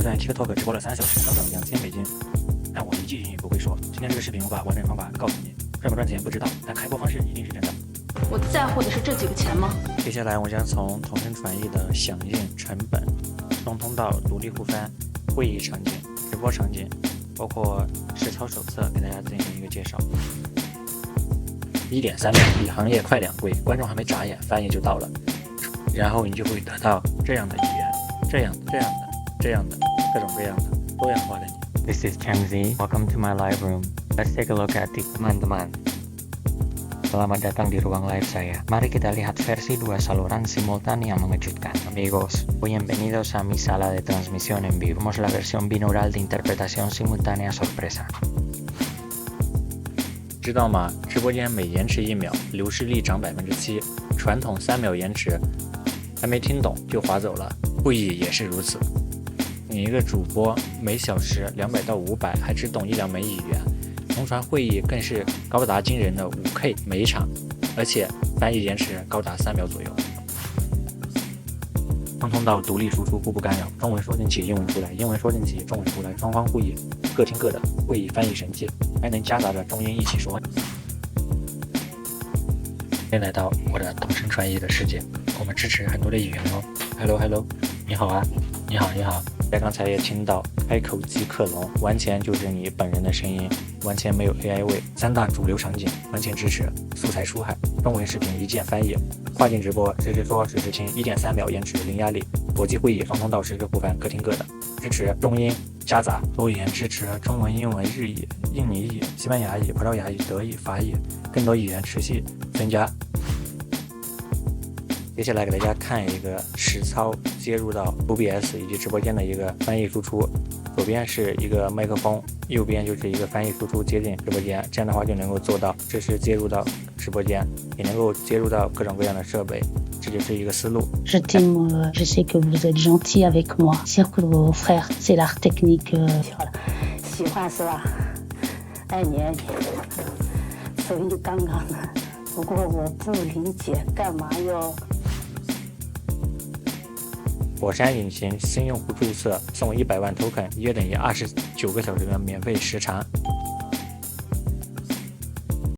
我在 TikTok 直播了3小时，赚到2000美金，但我一句英语不会说。今天这个视频我把完整方法告诉你，赚不赚钱不知道，但开播方式一定是真的。我在乎的是这几个钱吗？接下来我将从同声传译的响应成本、双通道独立互翻、会议场景、直播场景，包括实操手册给大家进行一个介绍。1.3秒比行业快2倍，观众还没眨眼，翻译就到了，然后你就会得到这样的语言，这样的各种各样的多样化的你。This is Chang Z. Welcome to my live room. Let's take a look at the teman-teman. Selamat datang di ruang live saya. Mari kita lihat versi 2 saluran simultan yang mengejutkan. Amigos, bienvenidos a mi sala de transmisión en vivo. Vemos la versión binaural de interpretación simultánea sorpresa. 知道吗？直播间每延迟1秒，流失率涨7%，传统3秒延迟，还没听懂就划走了。会议也是如此。你一个主播每小时200到500，还只懂1-2门语言，同传会议更是高达惊人的5K 每场，而且翻译延迟高达3秒左右。双通道独立输出，互不干扰，中文说进去，英文出来，英文说进去，中文出来，双方互译，各听各的，会议翻译神器，还能夹杂着中英一起说。欢迎来到我的同声传译的世界，我们支持很多的语言哦。Hello， 你好啊，你好。大家刚才也听到开口即克隆，完全就是你本人的声音，完全没有 AI 味。3大主流场景完全支持，素材出海，中文视频一键翻译，跨境直播实时说实时听，1.3秒延迟零压力，国际会议双通道实时互翻，各听各的，支持中英夹杂多语言，支持中文、英文、日语、印尼语、西班牙语、葡萄牙语、德语、法语，更多语言持续增加。接下来给大家看一个实操接入到 OBS 以及直播间的一个翻译输出，左边是一个麦克风，右边就是一个翻译输出接进直播间，这样的话就能够做到实时接入到直播间，也能够接入到各种各样的设备，这就是一个思路。Je t'aime, je sais que vous êtes gentil avec moi. Cirque vos frères, c'est l'art technique. 喜欢是吧？爱你，所以刚刚呢，不过我不理解干嘛要。火山引擎新用户注册送100万 token，约等于29个小时的免费时长。